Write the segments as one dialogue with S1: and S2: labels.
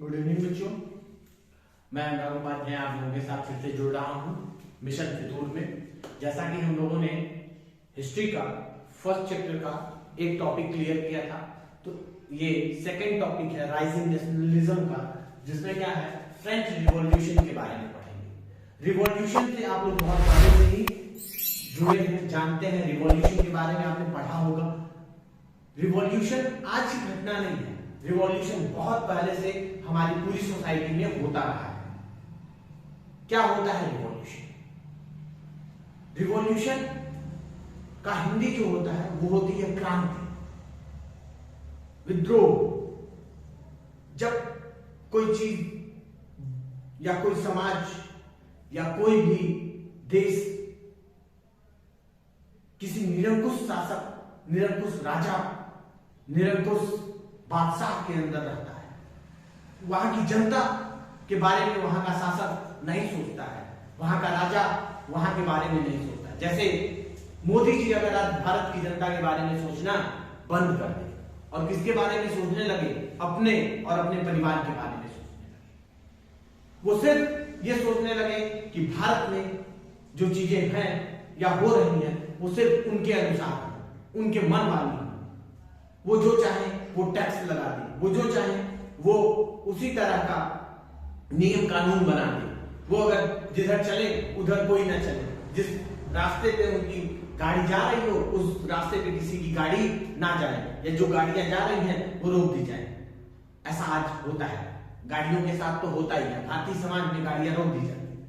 S1: Good evening बच्चों, मैं अनुराग उपाध्याय आप लोगों के साथ फिर से जुड़ रहा हूँ मिशन फितूर में। जैसा कि हम लोगों ने हिस्ट्री का फर्स्ट चैप्टर का एक टॉपिक क्लियर किया था, तो ये सेकंड टॉपिक है राइजिंग नेशनलिज्म का, जिसमें क्या है फ्रेंच रिवॉल्यूशन के बारे में पढ़ेंगे। रिवॉल्यूशन से आप लोग बहुत पहले से ही जुड़े हैं, जानते हैं, रिवॉल्यूशन के बारे में आपने पढ़ा होगा। रिवॉल्यूशन आज की घटना नहीं है, रिवॉल्यूशन बहुत पहले से हमारी पूरी सोसाइटी में होता रहा है। क्या होता है रिवॉल्यूशन? रिवॉल्यूशन का हिंदी जो होता है वो होती है क्रांति, विद्रोह। जब कोई चीज या कोई समाज या कोई भी देश किसी निरंकुश शासक, निरंकुश राजा, निरंकुश बादशाह के अंदर रहता है, वहां की जनता के बारे में वहां का शासक नहीं सोचता है, वहां का राजा वहां के बारे में नहीं सोचता। जैसे मोदी जी अगर आज भारत की जनता के बारे में सोचना बंद कर दे और किसके बारे में सोचने लगे, अपने और अपने परिवार के बारे में सोचने लगे, वो सिर्फ ये सोचने लगे कि भारत में जो चीजें हैं या हो रही हैं वो सिर्फ उनके अनुसार, उनके मन वाली, वो जो चाहे वो टैक्स लगा दे, वो जो चाहे वो उसी तरह का नियम कानून बना दे, वो अगर जिधर चले उधर कोई ना चले, जिस रास्ते पे उनकी गाड़ी जा रही हो उस रास्ते पे किसी की गाड़ी ना जाए, या जो गाड़ियां जा रही हैं वो रोक दी जाए। ऐसा आज होता है, गाड़ियों के साथ तो होता ही है, भारतीय समाज में गाड़ियां रोक दी जाती है।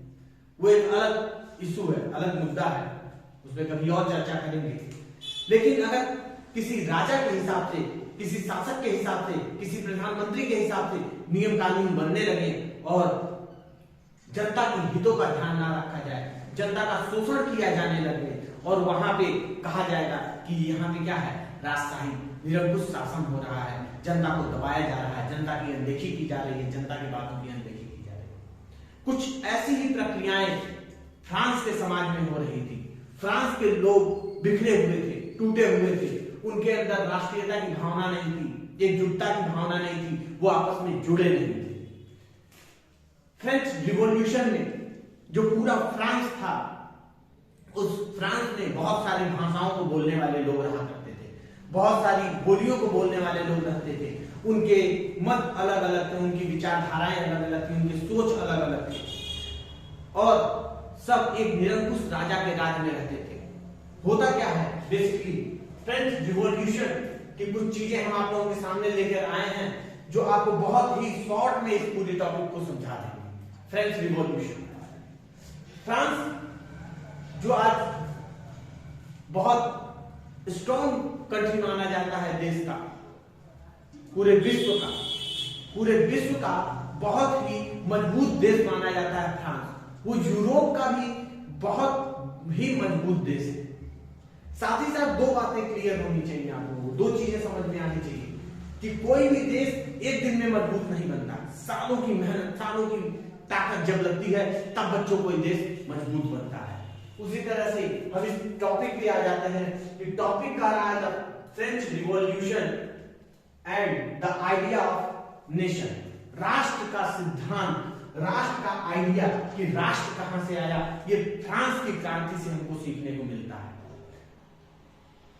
S1: वो एक अलग इशू है, अलग मुद्दा है, उसमें कभी और चर्चा करेंगे। लेकिन अगर किसी राजा के हिसाब से, किसी शासक के हिसाब से, किसी प्रधानमंत्री के हिसाब से नियम कानून बनने लगे और जनता के हितों का ध्यान ना रखा जाए, जनता का शोषण किया जाने लगे और वहां पे कहा जाएगा कि यहाँ पे क्या है, राजशाही, निरंकुश शासन हो रहा है, जनता को दबाया जा रहा है, जनता की अनदेखी की जा रही है, जनता की बातों की अनदेखी की जा रही है। कुछ ऐसी ही प्रक्रियाएं फ्रांस के समाज में हो रही थी। फ्रांस के लोग बिखरे हुए थे, टूटे हुए थे, उनके अंदर राष्ट्रीयता की भावना नहीं थी, एकजुटता की भावना नहीं थी, वो आपस में जुड़े नहीं थे। फ्रेंच रिवॉल्यूशन में जो पूरा फ्रांस था, उस फ्रांस में बहुत सारी भाषाओं को बोलने वाले लोग रहा करते थे, बहुत सारी बोलियों को बोलने वाले लोग रहते थे, उनके मत अलग अलग थे, उनकी विचारधाराएं अलग अलग थी, उनकी सोच अलग अलग थी, और सब एक निरंकुश राजा के राज में रहते थे। होता क्या है बेसिकली, फ्रेंच रिवॉल्यूशन की कुछ चीजें हम आप लोगों के सामने लेकर आए हैं जो आपको बहुत ही शॉर्ट में इस पूरे टॉपिक को समझा देंगे। फ्रेंच रिवॉल्यूशन, फ्रांस जो आज बहुत स्ट्रॉन्ग कंट्री माना जाता है, देश का, पूरे विश्व का बहुत ही मजबूत देश माना जाता है फ्रांस। वो यूरोप का भी बहुत ही मजबूत देश है। साथ ही साथ दो बातें क्लियर होनी चाहिए आप लोगों को, दो चीजें समझ में आनी चाहिए कि कोई भी देश एक दिन में मजबूत नहीं बनता, सालों की मेहनत, सालों की ताकत जब लगती है तब बच्चों को देश मजबूत बनता है। उसी तरह से हम इस टॉपिक पे आ जाते हैं कि टॉपिक का रहा है the French revolution and the idea of nation. राष्ट्र का सिद्धांत, राष्ट्र का आइडिया कि राष्ट्र कहां से आया, ये फ्रांस की क्रांति से हमको सीखने को मिलता है।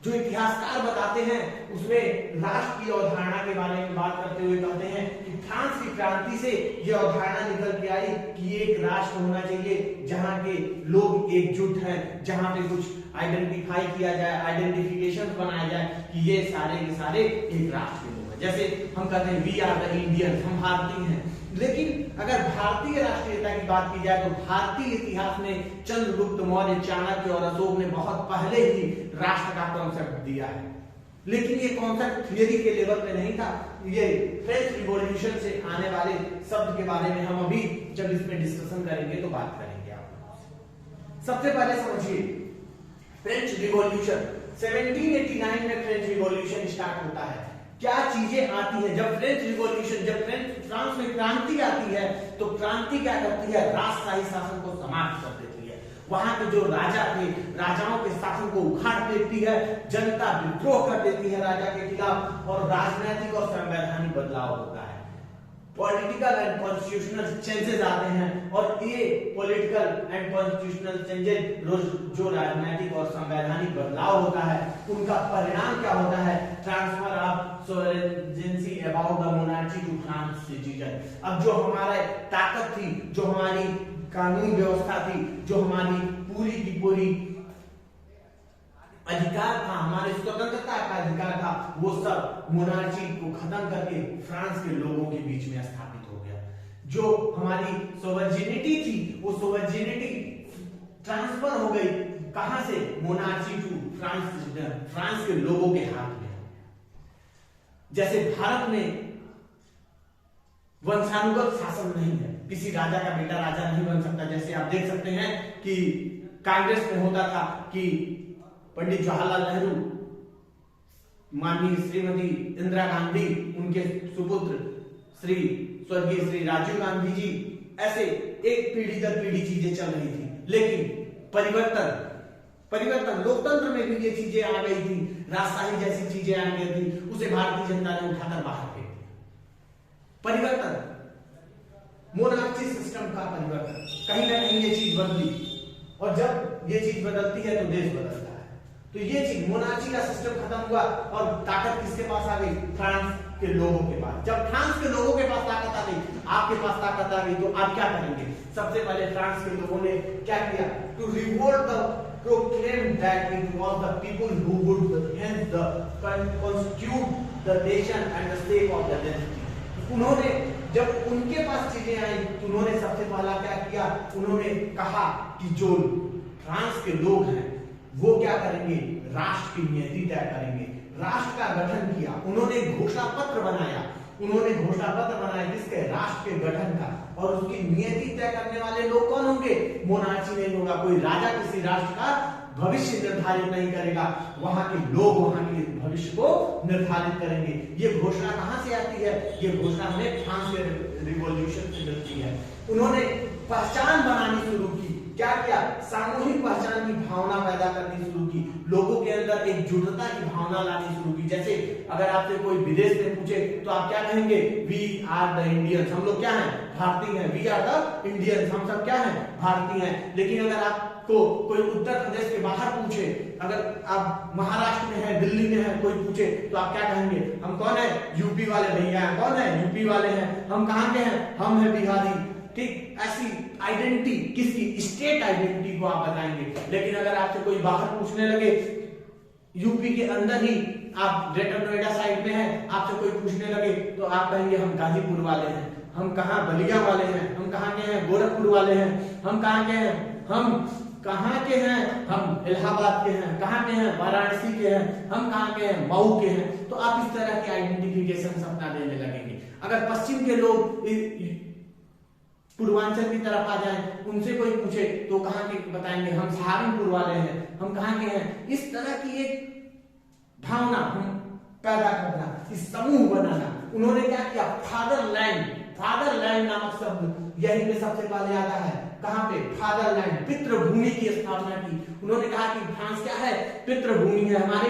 S1: जो इतिहासकार बताते हैं उसमें राष्ट्र की अवधारणा के बारे में बात करते हुए कहते हैं कि फ्रांस की क्रांति से यह अवधारणा निकल के आई कि एक राष्ट्र होना चाहिए जहां के लोग एकजुट हैं, जहां पे कुछ आइडेंटिफाई किया जाए, आइडेंटिफिकेशन बनाया जाए कि ये सारे के सारे एक राष्ट्र के लोग हैं। जैसे हम कहते हैं वी आर द इंडियंस, हम भारतीय हैं। लेकिन अगर भारतीय राष्ट्रीयता की बात की जाए तो भारतीय इतिहास में चंद्रगुप्त मौर्य, चाणक्य और अशोक ने बहुत पहले ही राष्ट्र का कॉन्सेप्ट दिया है। लेकिन ये कॉन्सेप्ट थियरी के लेवल पे नहीं था, ये फ्रेंच रिवॉल्यूशन से आने वाले शब्द के बारे में हम अभी जब इसमें डिस्कशन करेंगे तो बात करेंगे आप लोगों से। सबसे पहले समझिए फ्रेंच रिवॉल्यूशन 1789 में फ्रेंच रिवॉल्यूशन स्टार्ट होता है। क्या चीजें आती है जब फ्रेंच रिवॉल्यूशन, जब फ्रांस में क्रांति आती है तो क्रांति क्या करती है, राजशाही शासन को समाप्त कर देती है। वहां के जो राजा थे, राजाओं के शासन को उखाड़ देती है, जनता विद्रोह कर देती है राजा के खिलाफ, और राजनीतिक और संवैधानिक बदलाव होता है। Political political and constitutional changes आते हैं, और ये पॉलिटिकल एंड कॉन्स्टिट्यूशनल चेंजेस जो राजनीतिक और संवैधानिक बदलाव होता है उनका परिणाम क्या होता है, transfer of sovereignty about the monarchy to France citizen. अब जो हमारा ताकत थी, जो हमारी कानून व्यवस्था थी, जो हमारी पूरी की पूरी अधिकार था, हमारे स्वतंत्रता का अधिकार था, वो सब मोनार्ची को खत्म करके फ्रांस के लोगों के बीच में स्थापित हो गया। जो हमारी सोवरेनिटी थी वो सोवरेनिटी ट्रांसफर हो गई, कहां से, मोनार्ची टू फ्रांस के लोगों के हाथ में। जैसे भारत में वंशानुगत शासन नहीं है, किसी राजा का बेटा राजा नहीं बन सकता। जैसे आप देख सकते हैं कि कांग्रेस में होता था कि पंडित जवाहरलाल नेहरू, माननीय श्रीमती इंदिरा गांधी, उनके सुपुत्र स्वर्गीय श्री राजीव गांधी जी, ऐसे एक पीढ़ी दर पीढ़ी चीजें चल रही थी। लेकिन परिवर्तन लोकतंत्र में भी ये चीजें आ गई थी, राजशाही जैसी चीजें आ गई थी, उसे भारतीय जनता ने उठाकर बाहर फेंक दिया। परिवर्तन, मोनार्ची सिस्टम का परिवर्तन, कहीं ना कहीं ये चीज बदली, और जब ये चीज बदलती है तो देश बदलता है। तो ये चीज, मोनार्ची का सिस्टम खत्म हुआ और ताकत किसके पास आ गई, फ्रांस के लोगों के पास। जब फ्रांस के लोगों के पास ताकत आ गई, आपके पास ताकत आ गई, तो आप क्या करेंगे? सबसे पहले फ्रांस के लोगों ने क्या किया, to revolt the proclaim that it was the people who would hence constitute the nation and the sake of the identity। उन्होंने, जब उनके पास चीजें आई तो उन्होंने सबसे पहला क्या किया, उन्होंने कहा कि जो फ्रांस के लोग हैं वो क्या करेंगे, राष्ट्र की नियति तय करेंगे, राष्ट्र का गठन किया। उन्होंने घोषणा पत्र बनाया, किसके, राष्ट्र के गठन का, और उसकी नियति तय करने वाले लोग कौन होंगे, मोनार्ची नहीं होगा। कोई राजा किसी राष्ट्र का भविष्य निर्धारित नहीं करेगा, वहां के लोग वहां के भविष्य को निर्धारित करेंगे। ये घोषणा कहां से आती है, ये घोषणा हमें फ्रांस के रिवॉल्यूशन से मिलती है। उन्होंने पहचान बनानी शुरू की, क्या किया, सामूहिक पहचान की भावना पैदा करनी शुरू की, लोगों के अंदर एकजुटता की भावना लानी शुरू की। जैसे अगर आपसे कोई विदेश में पूछे तो आप क्या कहेंगे, वी आर द इंडियंस, हम लोग क्या हैं, भारतीय हैं। वी आर द इंडियंस, हम सब क्या हैं, भारतीय हैं। लेकिन अगर आपको कोई उत्तर प्रदेश के बाहर पूछे, अगर आप महाराष्ट्र में है, दिल्ली में है, कोई पूछे तो आप क्या कहेंगे, हम कौन है, यूपी वाले भैया हैं। कौन है, यूपी वाले हैं। हम कहां के हैं, हम है बिहारी। ठीक, ऐसी आइडेंटिटी, किसकी, स्टेट आइडेंटिटी को आप बताएंगे। लेकिन अगर आपसे कोई बाहर पूछने लगे, यूपी के अंदर ही आप ग्रेटर नोएडा साइड में हैं, आपसे कोई पूछने लगे तो आप कहेंगे हम गाजीपुर वाले हैं, हम कहां, बलिया वाले हैं, हम कहां के हैं, गोरखपुर वाले हैं, हम कहां के हैं, हम कहां के हैं, हम इलाहाबाद के हैं, कहां के हैं, वाराणसी के हैं, हम कहां के हैं, मऊ के हैं। तो आप इस तरह के आइडेंटिफिकेशन अपना देने लगेंगे। अगर पश्चिम के लोग पूर्वांचल की तरफ आ जाएं, उनसे कोई पूछे तो कहां के बताएंगे, हम सहारनपुर वाले हैं, हम कहां के हैं। इस तरह की एक भावना हम पैदा करना, इस समूह बनाना। उन्होंने क्या किया, फादरलैंड नामक शब्द यही पे सबसे पहले आता है। कहां पे, फादरलैंड, पितृभूमि की स्थापना की। उन्होंने कहा कि फ्रांस क्या है, पितृभूमि है, हमारे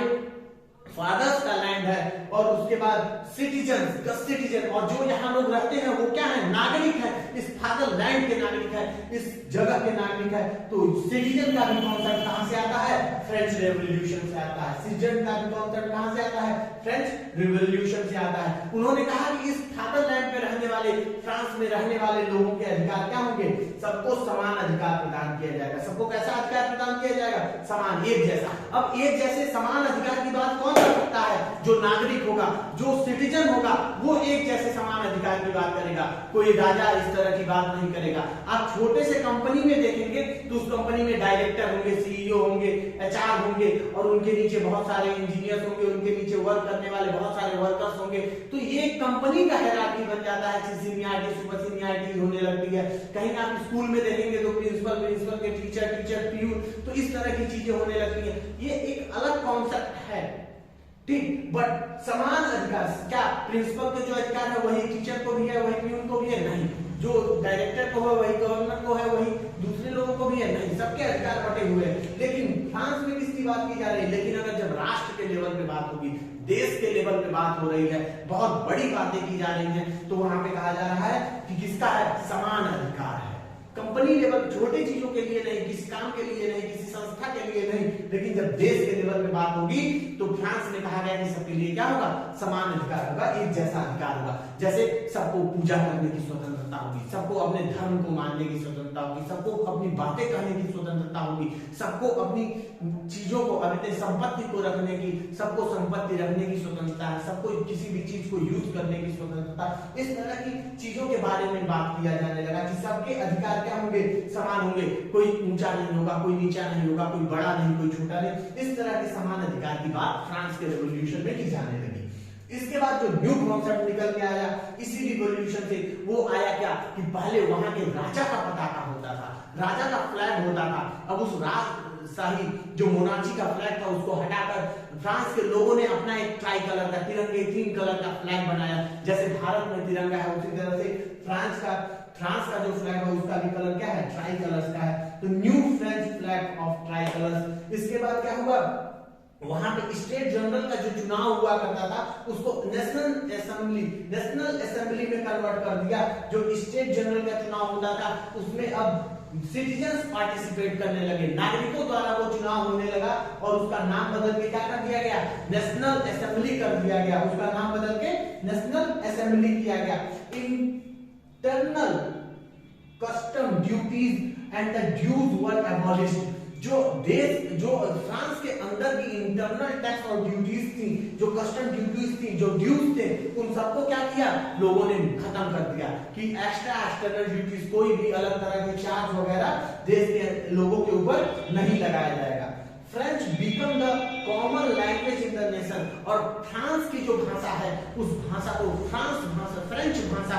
S1: फादर्स का लैंड है। और उसके बाद सिटीजन, और जो यहाँ लोग रहते हैं वो क्या है, नागरिक है, इस फादरलैंड के नागरिक है, इस जगह के नागरिक है। तो सिटीजन का भी कॉन्सेप्ट कहां से आता है, फ्रेंच रेवोल्यूशन से आता है। सिटीजन का भी कॉन्सेप्ट कहां से आता है, फ्रेंच रिवॉल्यूशन से आता है। उन्होंने कहा कि इस फादरलैंड में रहने वाले, फ्रांस में रहने वाले लोगों के अधिकार क्या होंगे, सबको समान अधिकार प्रदान किया जाएगा। सबको कैसा अधिकार प्रदान किया जाएगा, समान, एक जैसा। अब एक जैसे समान अधिकार की बात कौन कर सकता है, जो नागरिक होगा, जो सिटीजन होगा, वो एक जैसे समान अधिकार की बात करेगा। कोई राजा इस तरह की बात नहीं करेगा। आप छोटे से कंपनी में देखेंगे तो उस कंपनी में डायरेक्टर होंगे, सीईओ होंगे, एचआर होंगे, और उनके नीचे बहुत सारे इंजीनियर्स होंगे, उनके नीचे वर्क करने वाले बहुत सारे वर्कर्स होंगे। तो ये कंपनी का हायरार्की बन जाता है, सीनियरिटी सुपर सीनियरिटी होने लगती है। कहीं आप स्कूल में देखेंगे तो प्रिंसिपल के टीचर पीयून, तो इस तरह की चीजें होने लगती है। ये एक अलग कॉन्सेप्ट है, ठीक। बट समान अधिकार, क्या प्रिंसिपल के जो अधिकार है वही टीचर को भी है, वही पीयून को भी है, नहीं। जो डायरेक्टर को है वही गवर्नर को है, वही दूसरे लोगों को भी है, नहीं। सबके अधिकार बटे हुए हैं। लेकिन फ्रांस में किसकी बात की जा रही है, लेकिन अगर जब राष्ट्र के लेवल पे बात होगी, देश के लेवल पे बात हो रही है, बहुत बड़ी बातें की जा रही हैं, तो वहां पे कहा जा रहा है किसका है, समान अधिकार है। कंपनी लेवल छोटी चीजों के लिए नहीं, किसी काम के लिए नहीं, किसी संस्था के लिए नहीं, लेकिन जब देश के लेवल में बात होगी तो फ्रांस में कहा गया कि सबके लिए क्या होगा, समान अधिकार होगा, एक जैसा अधिकार होगा। जैसे सबको पूजा करने की स्वतंत्रता होगी, सबको अपने धर्म को मानने की स्वतंत्रता होगी, सबको अपनी बातें कहने की स्वतंत्रता होगी, सबको अपनी चीजों को, अपने संपत्ति को रखने की, सबको संपत्ति रखने की स्वतंत्रता है, सबको किसी भी चीज को यूज करने की स्वतंत्रता। इस तरह की चीजों के बारे में बात किया जाने लगा कि सबके अधिकार क्या होंगे, समान होंगे, कोई ऊंचा नहीं होगा, कोई नीचा नहीं होगा, कोई बड़ा नहीं, कोई छोटा नहीं। इस तरह के समान अधिकार की बात फ्रांस के रेवोल्यूशन में की जाने लगी। इसके बाद जो न्यू कॉन्सेप्ट निकल के आया इसी रिवॉल्यूशन से, वो आया क्या कि पहले वहां के राजा का पताका होता था, राजा का फ्लैग होता था। अब उस राजशाही जो मोनार्ची का फ्लैग था उसको हटाकर फ्रांस के लोगों ने अपना एक ट्राई कलर का, तिरंगे 3 कलर का फ्लैग बनाया। जैसे भारत में तिरंगा है उसी तरह से फ्रांस का जो फ्लैग है उसका भी कलर क्या है, ट्राई कलर्स का है। तो new French flag of try colours. इसके बाद क्या हुआ, वहां पे स्टेट जनरल का जो चुनाव हुआ करता था उसको नेशनल असेंबली में कन्वर्ट कर दिया। जो स्टेट जनरल का चुनाव होता था उसमें अब सिटीजन्स पार्टिसिपेट करने लगे, नागरिकों द्वारा वो चुनाव होने लगा और उसका नाम बदल के क्या कर दिया गया, नेशनल असेंबली कर दिया गया। उसका नाम बदल के नेशनल असेंबली किया गया। Internal custom duties and the dues were abolished. जो फ्रांस के अंदर की इंटरनल टैक्स और ड्यूटीज थी, जो कस्टम ड्यूटीज थी, जो ड्यूज थे, उन सबको क्या किया, लोगों ने खत्म कर दिया कि एक्सटर्नल ड्यूटीज, कोई भी अलग तरह के चार्ज वगैरह देश के लोगों के ऊपर नहीं लगाया जाएगा। French become the common language in the nation. और फ्रांस की जो भाषा है उस भाषा को फ्रेंच भाषा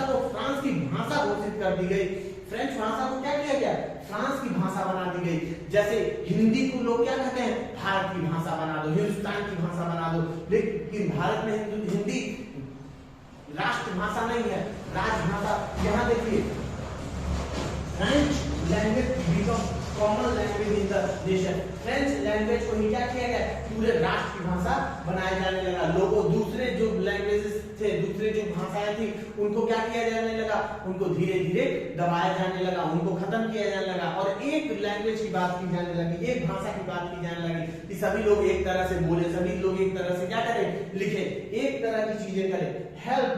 S1: को फ्रांस की भाषा घोषित कर दी गई। फ्रेंच भाषा को क्या किया गया, फ्रांस की भाषा बना दी गई। जैसे हिंदी को लोग क्या कहते हैं, भारत की भाषा बना दो, हिंदुस्तान की भाषा बना दो। लेकिन भारत में हिंदी राष्ट्रभाषा नहीं है, राजभाषा। यहाँ देखिए French language become common language in the nation. French language को ही क्या किया गया, पूरे राष्ट्र की भाषा बनाया जाने लगा। लोगों दूसरे जो लैंग्वेजेस थे, दूसरे जो भाषाएं थी, उनको क्या किया जाने लगा, उनको धीरे धीरे दबाया जाने लगा, उनको खत्म किया जाने लगा और एक लैंग्वेज की बात की जाने लगी, एक भाषा की बात की जाने लगी कि सभी लोग एक तरह से बोले, सभी लोग एक तरह से क्या करें, लिखे, एक तरह की चीजें करें। Help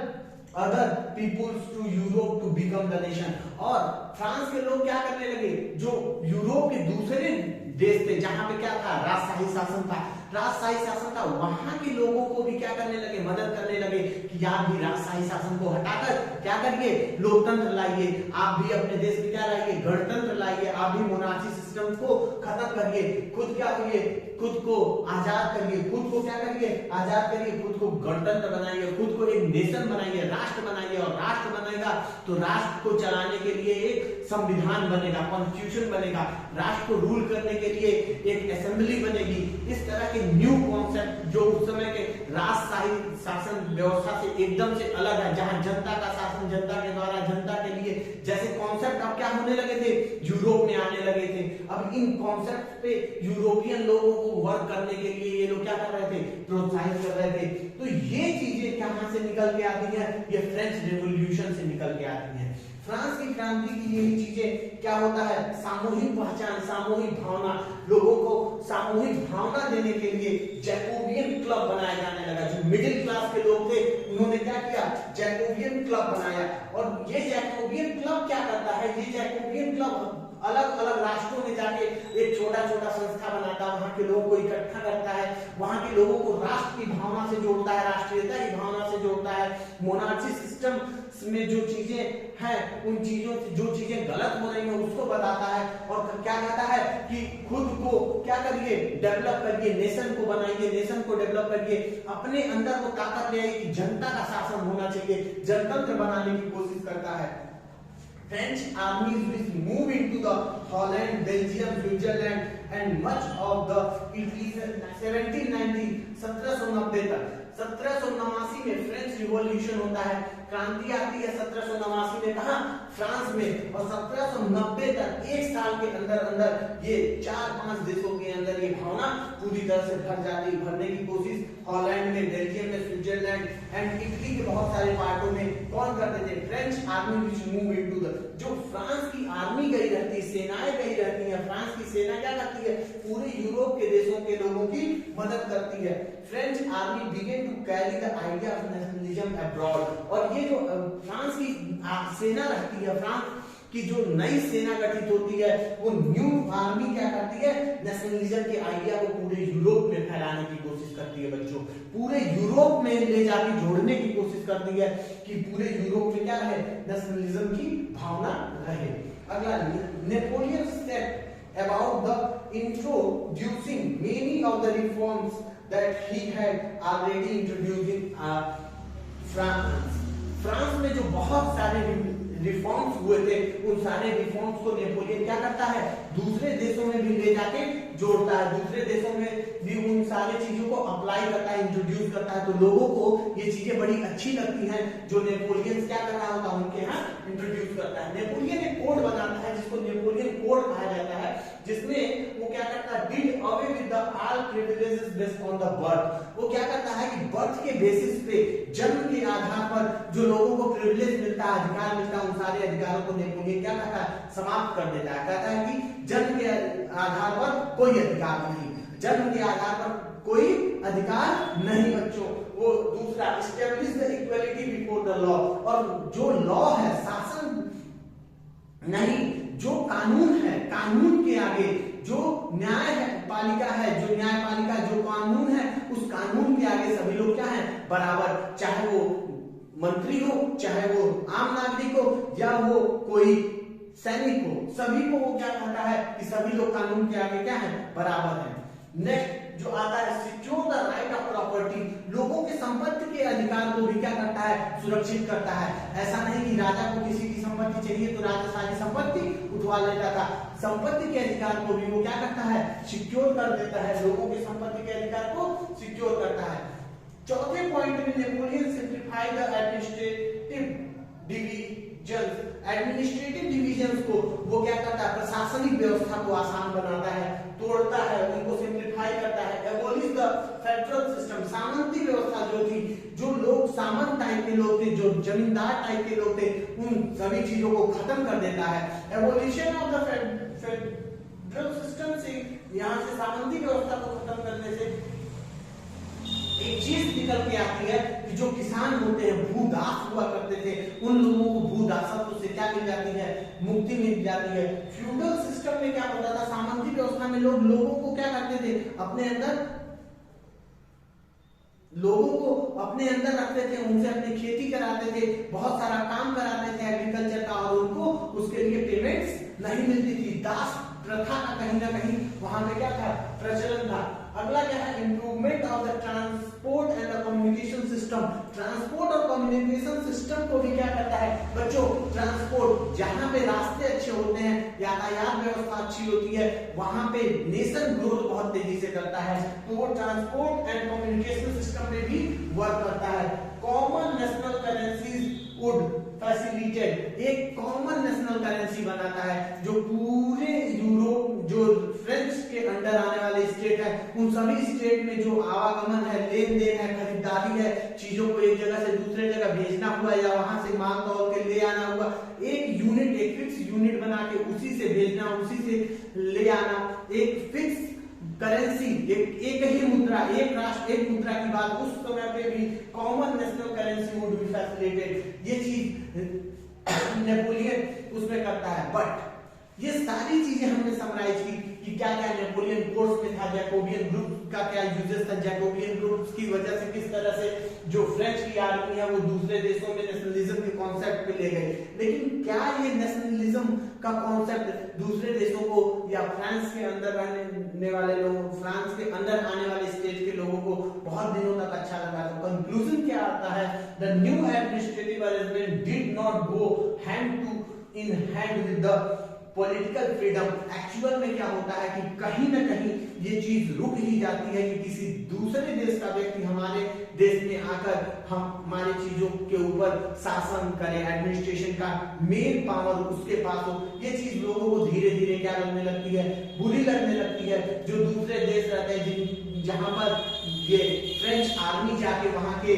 S1: other peoples to Europe to become the nation. और फ्रांस के लोग क्या करने लगे, जो यूरोप के दूसरे देश थे जहां पे क्या था, राजशाही शासन था, वहां के लोगों को भी क्या करने लगे, मदद करने लगे कि आप भी राजशाही शासन को हटाकर क्या करिए, लोकतंत्र लाइए, आप भी अपने देश में क्या लाइए, गणतंत्र लाइए, आप भी मोनार्ची सिस्टम को खत्म करिए, खुद क्या करिए, खुद को आजाद करिए, खुद को क्या करिए, आजाद करिए, खुद को गणतंत्र बनाइए, खुद को एक नेशन बनाइए, राष्ट्र बनाइए। और राष्ट्र बनेगा तो राष्ट्र को चलाने के लिए एक संविधान बनेगा, कॉन्स्टिट्यूशन बनेगा, राष्ट्र को रूल करने के लिए एक असेंबली बनेगी। इस तरह के न्यू कॉन्सेप्ट जो उस समय के राजशाही शासन व्यवस्था से एकदम से अलग है, जहां जनता का शासन जनता के द्वारा जनता के लिए, जैसे कॉन्सेप्ट अब क्या होने लगे थे, यूरोप में आने लगे थे। अब इन कॉन्सेप्ट पे यूरोपियन लोगों को वर्क करने के लिए ये लोग क्या कर रहे थे, प्रोत्साहित कर रहे थे। तो ये चीजें कहां से निकल के आती है, ये फ्रेंच रेवोल्यूशन से निकल के आती है। फ्रांस की क्रांति की यही चीजें क्या होता है, सामूहिक पहचान, सामूहिक भावना, लोगों को सामूहिक भावना देने के लिए जैकोबियन क्लब बनाया जाने लगा। जो मिडिल क्लास के लोग थे उन्होंने क्या किया, जैकोबियन क्लब बनाया। और ये जैकोबियन क्लब क्या करता है, ये जैकोबियन क्लब अलग अलग राष्ट्रों में जाके एक छोटा छोटा संस्था बनाता है, वहां के लोगों को इकट्ठा करता है, वहां के लोगों को राष्ट्र की भावना से जोड़ता है, राष्ट्रीयता की भावना से जोड़ता है। मोनार्ची सिस्टम में जो चीजें हैं, उन चीजों से जो चीजें गलत हो रही हैं उसको बताता है और क्या कहता है कि खुद को क्या करिए, डेवलप करिए, नेशन को बनाइए, नेशन को डेवलप करिए, अपने अंदर वो ताकत ले आइए कि जनता का शासन होना चाहिए, जनतंत्र बनाने की कोशिश करता है। French armies which move into the Holland, Belgium, Switzerland and much of the Italy 1790 1790 तक 1789 में फ्रेंच रिवॉल्यूशन होता है, क्रांति आती है 1789 में, कहा फ्रांस में। और 1790 तक एक साल के अंदर अंदर ये 4-5 देशों के अंदर ये भावना पूरी तरह से भर जाती, भरने की कोशिश हॉलैंड में, बेल्जियम में, स्विट्जरलैंड एंड इटली के बहुत सारे पार्टों में कौन करते थे, army which move into the, जो फ्रांस की आर्मी गई रहती है, सेनाएं गई रहती हैं, फ्रांस की सेना क्या करती है, पूरे यूरोप के देशों के लोगों की मदद करती है। French army began to carry the idea of nationalism abroad, और ये जो फ्रांस की सेना रहती है, फ्रांस कि जो नई सेना गठित होती है, वो न्यू आर्मी क्या करती है, नेशनलिज्म के आइडिया को पूरे यूरोप में फैलाने की कोशिश करती है बच्चों, पूरे यूरोप में ले जाके जोड़ने की कोशिश करती है कि पूरे यूरोप में क्या रहे, नेशनलिज्म की भावना रहे। अगला, Napoleon set about the introducing many of the reforms that he had already introduced in France. France में जो बहुत सारे रिफॉर्म्स हुए थे, उन सारे रिफॉर्म्स को नेपोलियन क्या करता है, दूसरे देशों में भी ले जाके जोड़ता है, दूसरे देशों में भी उन सारे चीजों को अप्लाई करता है, इंट्रोड्यूस करता है। तो लोगों को ये चीजें बड़ी अच्छी लगती हैं जो नेपोलियन क्या कर रहा होता है, उनके यहाँ इंट्रोड्यूस करता है। नेपोलियन एक कोड बनाता है जिसको नेपोलियन कोड कहा जाता है, जिसमें वो क्या करता है, did away with the all privileges based on the birth. वो क्या करता है कि बर्थ के बेसिस पे, जन्म के आधार पर जो लोगों को प्रिविलेज मिलता है, अधिकार मिलता है, उन सारे अधिकारों को नेपोलियन क्या करता है, समाप्त कर देता है। कहता है कि जन्म के आधार पर कोई अधिकार नहीं, जन्म के आधार पर कोई अधिकार नहीं बच्चों। वो दूसरा, establish the equality before the law, और जो लॉ है, शासन नहीं, जो कानून है, कानून के आगे जो न्याय है, पालिका है, जो न्यायपालिका, जो कानून है, उस कानून के आगे सभी लोग क्या है, बराबर, चाहे वो मंत्री हो, चाहे वो आम नागरिक हो, या वो कोई सैनिक हो, सभी को वो क्या कहता है कि सभी लोग कानून के आगे क्या है, बराबर है। नेक्स्ट जो आता है, secure the right of property, लोगों के संपत्ति के अधिकार को भी क्या करता है, सुरक्षित करता है। ऐसा नहीं कि राजा को किसी की संपत्ति चाहिए तो राजा सारी संपत्ति उठवा लेता था, संपत्ति के अधिकार को भी वो क्या करता है, सिक्योर कर देता है, लोगों के संपत्ति के अधिकार को सिक्योर करता है। चौथे पॉइंट में Napoleon simplify the administrative division, administrative division को वो क्या करता है, प्रशासनिक व्यवस्था को आसान बनाता है, तोड़ता है, उनको सिंप्लीफाई करता है। एबॉलिश द फेडरल सिस्टम, सामंती व्यवस्था जो थी, जो लोग सामंत टाइप के लोग थे, जो जमींदार टाइप के लोग थे, उन सभी चीजों को खत्म कर देता है। Abolition of the federal system से, यहाँ से सामंती व्यवस्था को खत्म करने से एक चीज निकल के आती है कि जो किसान होते हैं, भूदास हुआ करते थे, उन लोगों को भूदासत्व से क्या मिल जाती है, मुक्ति मिल जाती है। फ्यूडल सिस्टम में क्या होता था, सामंती व्यवस्था में लोग लोगों को क्या करते थे, अपने अंदर, लोगों को अपने अंदर रखते थे, उनसे अपनी खेती कराते थे, बहुत सारा काम कराते थे एग्रीकल्चर का, और उनको उसके लिए पेमेंट्स नहीं मिलती थी। दास प्रथा का कहीं ना कहीं वहां पे क्या था, प्रचलन था। अगला क्या है, improvement of the transport and the communication system, transport और कम्युनिकेशन सिस्टम को भी क्या करता है बच्चों, ट्रांसपोर्ट, जहां पे रास्ते अच्छे होते हैं, यातायात व्यवस्था अच्छी होती है, वहां पे नेशन ग्रोथ बहुत तेजी से करता है, तो वो ट्रांसपोर्ट एंड कम्युनिकेशन सिस्टम पे भी वर्क करता है। Common national currencies would facilitate, एक कॉमन नेशनल करेंसी बनाता है जो पूरे यूरोप, जो फ्रेंच के अंडर आने वाले स्टेट है, उन सभी स्टेट में जो आवागमन है, लेन देन है, खरीदारी है, चीजों को एक जगह से दूसरे जगह भेजना हुआ या वहां से माल तौल के ले आना हुआ, एक यूनिट, एक फिक्स यूनिट बना के उसी से भेजना, उसी से ले आना, एक फिक्स करेंसी, एक ही मुद्रा, एक राष्ट्र एक मुद्रा की बात उस समय पे भी common national currency would be facilitated, ये चीज नेपोलियन उसमें करता है। बट ये सारी चीजें हमने समराइज की कि क्या क्या नेपोलियन कोर्स में था, जैकोबियन ग्रुप का क्या यूजेस था, जैकोबियन ग्रुप्स की वजह से किस तरह से जो फ्रेंच की आर्मी है वो दूसरे देशों में नेशनलिज्म के कॉन्सेप्ट पे ले गए। लेकिन क्या ये नेशनलिज्म का कॉन्सेप्ट दूसरे देशों को या फ्रांस के अंदर रहने वाले लोगों, फ्रांस के अंदर आने वाले स्टेट के लोगों को बहुत दिनों तक अच्छा लगा? तो कंक्लूजन क्या आता है, the new administrative arrangement did not go hand to in hand with the political freedom. Actual में क्या होता है कि कहीं ना कहीं ये चीज रुक ही जाती है कि किसी दूसरे देश का व्यक्ति हमारे देश में आकर हमारे चीजों के ऊपर शासन करे, एडमिनिस्ट्रेशन का मेन पावर उसके पास हो। ये चीज लोगों को धीरे धीरे क्या लगने लगती है, बुरी लगने लगती है। जो दूसरे देश रहते हैं जहां पर ये फ्रेंच आर्मी जाके वहां के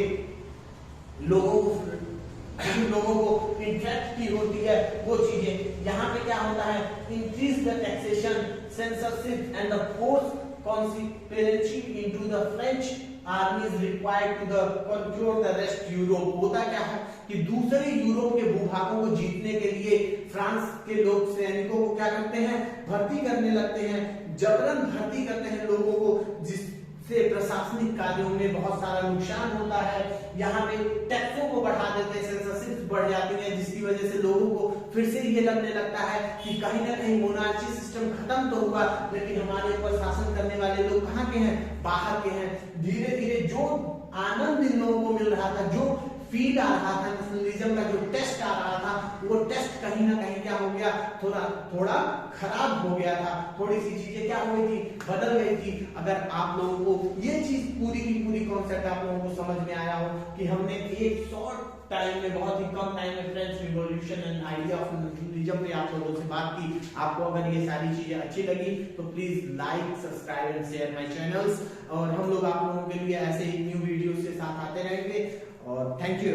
S1: लोगों को जिन लोगों को इंटरेस्ट की होती है वो चीजें। यहाँ पे क्या होता है, increase the taxation, censorship and the force conspiracy into the French army is required to the control the rest Europe. होता क्या है कि दूसरे यूरोप के भूभागों को जीतने के लिए फ्रांस के लोग सैनिकों को क्या करते हैं, भर्ती करने लगते हैं, जबरन भर्ती करते हैं लोगों को, जिससे प्रशासनिक कार्यों में बहुत सारा नुकसान होता है। यहाँ पे टैक्सों को बढ़ा देते हैं, सेंसरशिप बढ़ जाती है, जिसकी वजह से लोगों को फिर से ये लगने लगता है कि कहीं ना कहीं मोनार्ची सिस्टम खत्म तो हुआ, लेकिन हमारे ऊपर शासन करने वाले लोग कहाँ के हैं, बाहर के हैं। धीरे धीरे जो आनंद इन लोगों को मिल रहा था, जो फील आ रहा था, नेशनलिज्म का जो टेस्ट आ रहा था, वो टेस्ट कहीं ना कहीं क्या हो गया, थोड़ा थोड़ा खराब हो गया था। थोड़ी सी चीजें क्या हो गई थी, बदल गई थी। अगर आप लोगों को ये चीज पूरी की पूरी कॉन्सेप्ट आप लोगों को समझ में आया हो कि हमने एक शॉर्ट टाइम में, बहुत ही कम टाइम में French revolution and idea of nationalism पे आप लोगों से बात की, आपको अगर ये सारी चीजें अच्छी लगी तो please like, subscribe and share my channels. और हम लोग आप लोगों के लिए ऐसे ही न्यू वीडियोस के साथ आते रहेंगे। और थैंक यू।